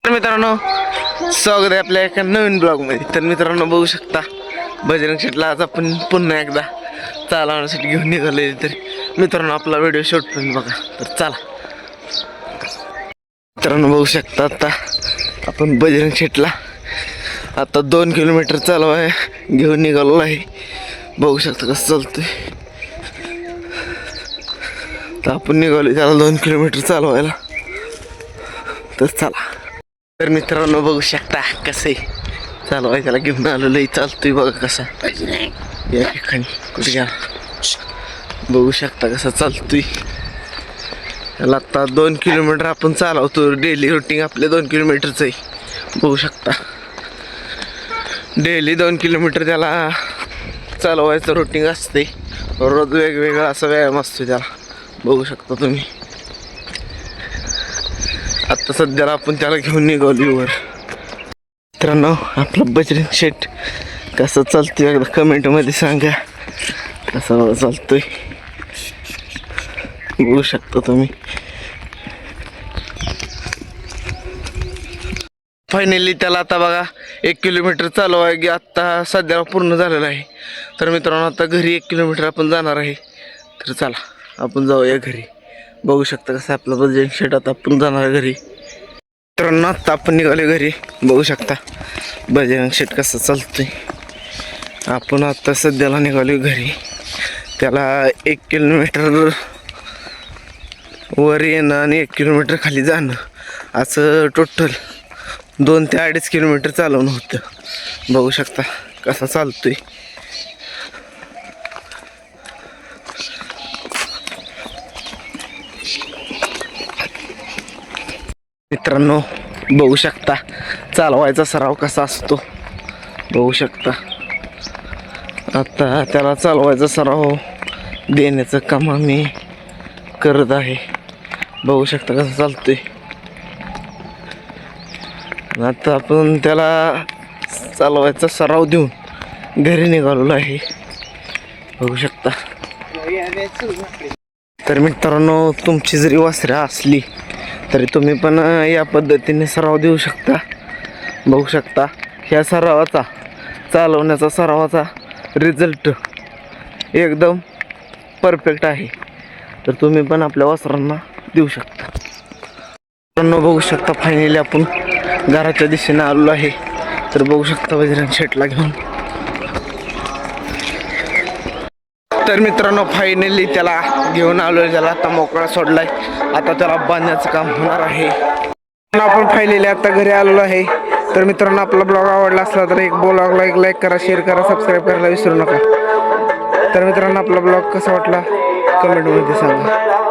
तर मित्रांनो, स्वागत आहे आपल्या एका नवीन ब्लॉगमध्ये. तर मित्रांनो, बघू शकता बजरंग शेटला आज आपण पुन्हा एकदा चालवण्यासाठी घेऊन निघाले. तर मित्रांनो, आपला व्हिडिओ शेवटपर्यंत बघा. तर चला मित्रांनो, बघू शकता आता आपण बजरंग शेटला आता 2 किलोमीटर चालवाय घेऊन निघालो आहे. बघू शकता कसं चालतोय. तर आपण निघालो त्याला 2 किलोमीटर चालवायला. तर चला. तर मित्रांनो, बघू शकता कसं आहे चालवाय त्याला घेऊन आलेलं आहे. चालतोय बघा कसा या ठिकाणी कुठे घ्या. बघू शकता कसा चालतोय. त्याला आता 2 किलोमीटर आपण चालवतो. डेली रुटीन आपले 2 किलोमीटरचं आहे. बघू शकता डेली 2 किलोमीटर त्याला चालवायचं रुटीन असते. रोज वेगवेगळा असा व्यायाम असतो त्याला. बघू शकता तुम्ही. आता सध्याला आपण त्याला घेऊन निघालो वर. मित्रांनो, आपलं बजरंग शेट कसं चालतोय एकदा कमेंटमध्ये सांगा. कसं चालतोय बघू शकता तुम्ही. फायनली त्याला आता बघा 1 किलोमीटर चालवाय की आत्ता सध्याला पूर्ण झालेलं आहे. तर मित्रांनो, आता घरी 1 किलोमीटर आपण जाणार आहे. तर चला आपण जाऊया घरी. बघू शकता कसं आपलं बजरंग शेट आता आपण जाणार घरी. मित्रांनो, आता आपण निघाले घरी. बघू शकता बजरंग शेट कसं चालतोय. आपण आता सध्याला निघालो घरी. त्याला 1 किलोमीटर वर येणं आणि 1 किलोमीटर खाली जाणं असं टोटल 2 ते 2.5 किलोमीटर चालवणं होतं. बघू शकता कसा चालतोय. मित्रांनो, बघू शकता चालवायचा सराव कसा असतो. बघू शकता आता त्याला चालवायचा सराव देण्याचं काम आम्ही करत आहे. बघू शकता कसं चालतोय. आता आपण त्याला चालवायचा सराव देऊन घरी निघालेलो आहे. बघू शकता. तर मित्रांनो, तुमची जरी वासरं असली तरी तुम्ही पण या पद्धतीने सराव देऊ शकता. बघू शकता ह्या सरावाचा चालवण्याचा सरावाचा रिझल्ट एकदम परफेक्ट आहे. तर तुम्ही पण आपल्या वासरांना देऊ शकता. मित्रांनो, बघू शकता फायनली आपण घराच्या दिशेने आलेलो आहे. तर बघू शकता बजरंग शेटला घेऊन. तर मित्रांनो, फायनली त्याला घेऊन आलो. त्याला आता मोकळा सोडलाय. आता त्याला बांधण्याचं काम होणार आहे. आपण फायनली आता घरी आलेलो आहे. तर मित्रांनो, आपला ब्लॉग आवडला असला तर ब्लॉगला एक लाईक करा, शेअर करा, सबस्क्राईब करायला विसरू नका. तर मित्रांनो, आपला ब्लॉग कसा वाटला कमेंटमध्ये सांगा.